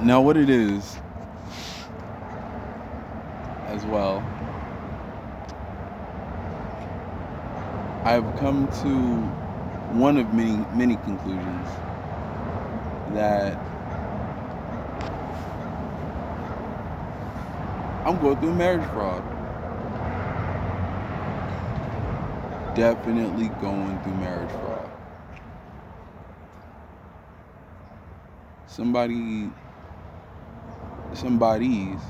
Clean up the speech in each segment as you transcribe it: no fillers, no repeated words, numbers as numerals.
Now what it is, as well, I've come to one of many conclusions that I'm going through marriage fraud. Definitely going through marriage fraud. Somebody's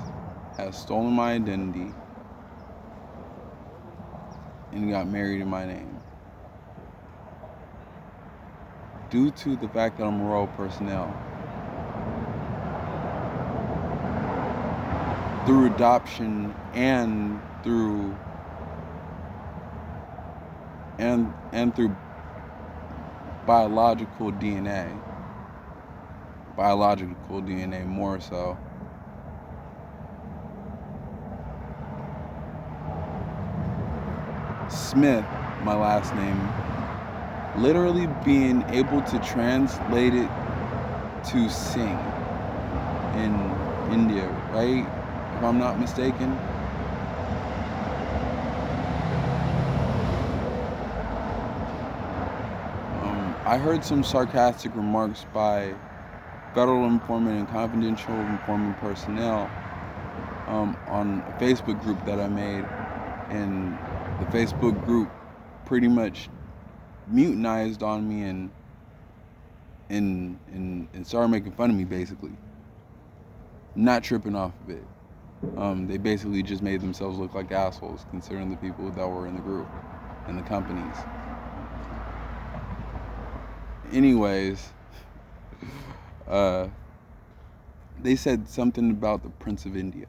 has stolen my identity and got married in my name. Due to the fact that I'm royal personnel. Through adoption and through biological DNA more so. Smith, my last name, literally being able to translate it to sing in India, right? If I'm not mistaken. I heard some sarcastic remarks by federal informant and confidential informant personnel on a Facebook group that I made, and the Facebook group pretty much mutinized on me and started making fun of me, basically. Not tripping off of it. They basically just made themselves look like assholes, considering the people that were in the group and the companies. Anyways, they said something about the Prince of India.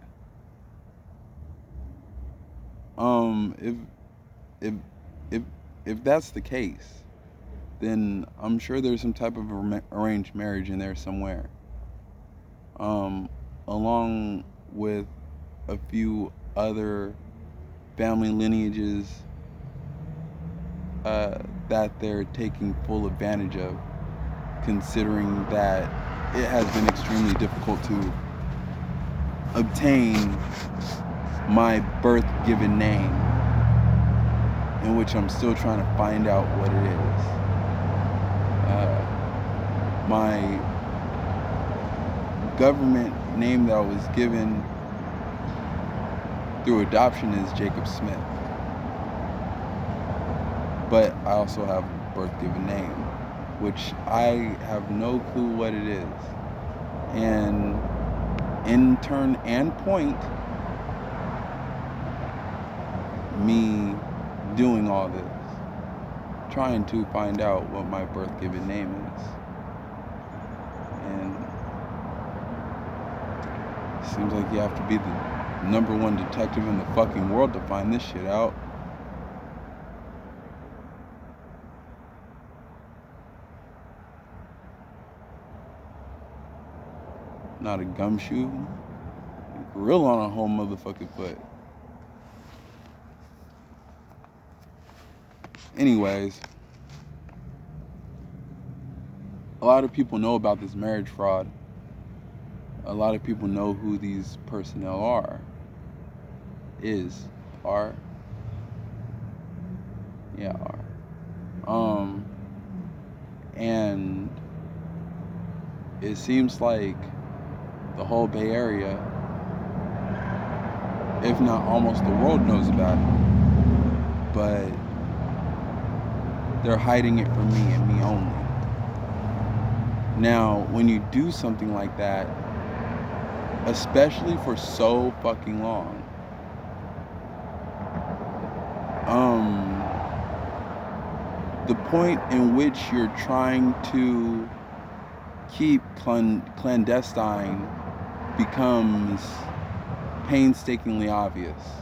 If that's the case, then I'm sure there's some type of arranged marriage in there somewhere. Along with a few other family lineages that they're taking full advantage of, considering that it has been extremely difficult to obtain my birth given name, in which I'm still trying to find out what it is. My government name that I was given through adoption is Jacob Smith. But I also have a birth given name, which I have no clue what it is. And in turn and point, me doing all this, trying to find out what my birth given name is. And it seems like you have to be the #1 detective in the fucking world to find this shit out. Not a gumshoe, a gorilla on a whole motherfucking foot. Anyways, a lot of people know about this marriage fraud. A lot of people know who these personnel are. Are. And it seems like the whole Bay Area, if not almost the world, knows about it. But they're hiding it from me and me only. Now, when you do something like that, especially for so fucking long, the point in which you're trying to keep clandestine becomes painstakingly obvious.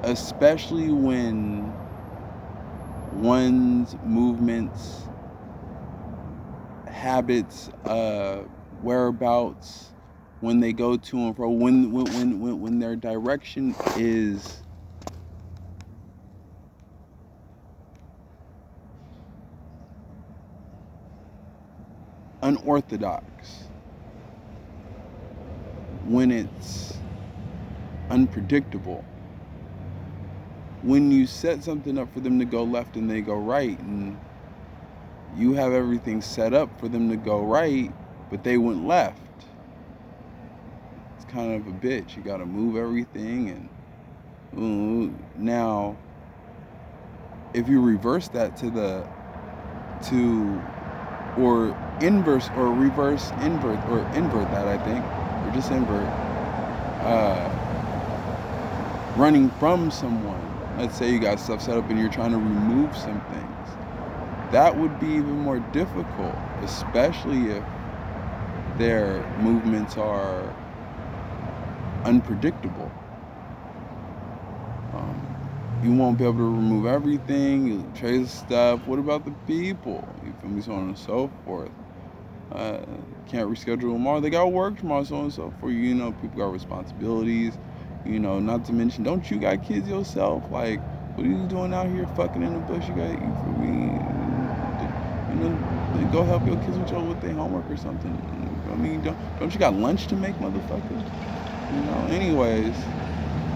Especially when one's movements, habits, whereabouts, when they go to and fro, when their direction is unorthodox, when it's unpredictable, when you set something up for them to go left and they go right, and you have everything set up for them to go right, but they went left, it's kind of a bitch. You gotta move everything. And now if you reverse that or inverse or reverse invert or invert that, I think, or just invert, running from someone. Let's say you got stuff set up and you're trying to remove some things. That would be even more difficult, especially if their movements are unpredictable. You won't be able to remove everything. You trace stuff. What about the people? You feel me? So on and so forth. Can't reschedule tomorrow. They got work tomorrow, so on and so forth. You know, people got responsibilities. You know, not to mention, don't you got kids yourself? Like, what are you doing out here fucking in the bush? You feel me? You know, go help your kids with their homework or something. I mean, don't you got lunch to make, motherfuckers? You know. Anyways,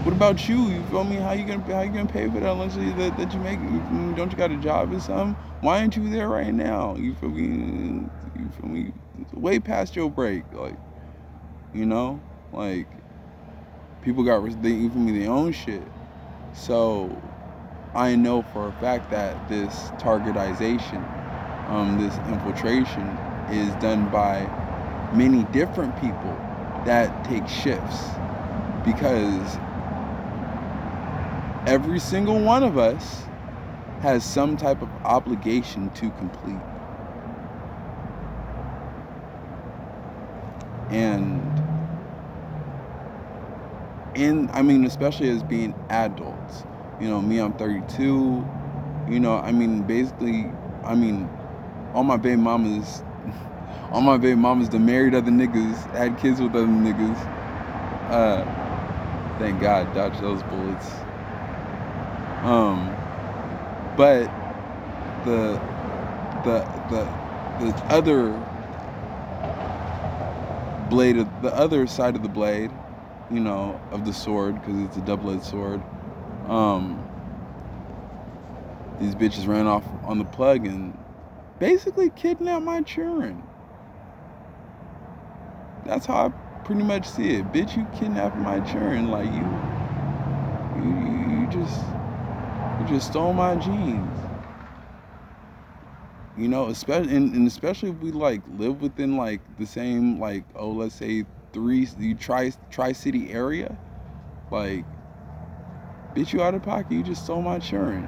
what about you? You feel me? How you gonna pay for that lunch that you make? Don't you got a job or something? Why aren't you there right now? You feel me? You feel me? Way past your break, like, you know, like, people got you feel me, their own shit. So I know for a fact that this targetization, this infiltration, is done by many different people that take shifts, because every single one of us has some type of obligation to complete. And I mean, especially as being adults, you know, me, I'm 32, you know, I mean, basically, I mean, all my baby mamas, that married other niggas, had kids with other niggas, thank God, dodged those bullets. But the other blade, the other side of the blade, you know, of the sword, because it's a double-edged sword, these bitches ran off on the plug and basically kidnapped my children. That's how I pretty much see it. Bitch, you kidnapped my children. Like, you just stole my genes. You know, especially and especially if we like live within like the same, like, let's say tri-city area. Like, bitch, you out of pocket. You just stole my children.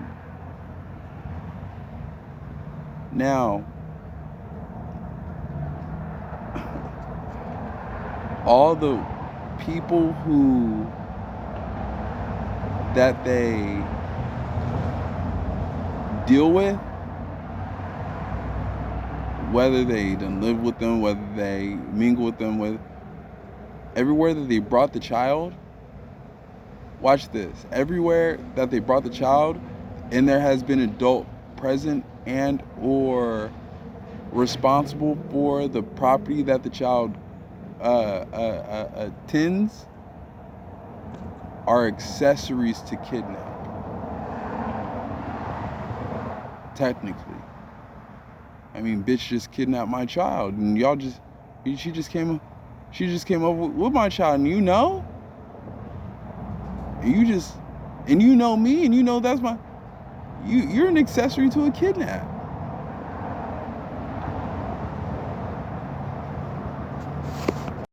Now, all the people that they deal with, whether they done live with them, whether they mingle with them, everywhere that they brought the child, watch this, everywhere that they brought the child, and there has been adult present and or responsible for the property that the child tends, are accessories to kidnap. Technically. I mean, bitch just kidnapped my child, and she just came over with my child, and you know? And you know me, and you know that's you're an accessory to a kidnap.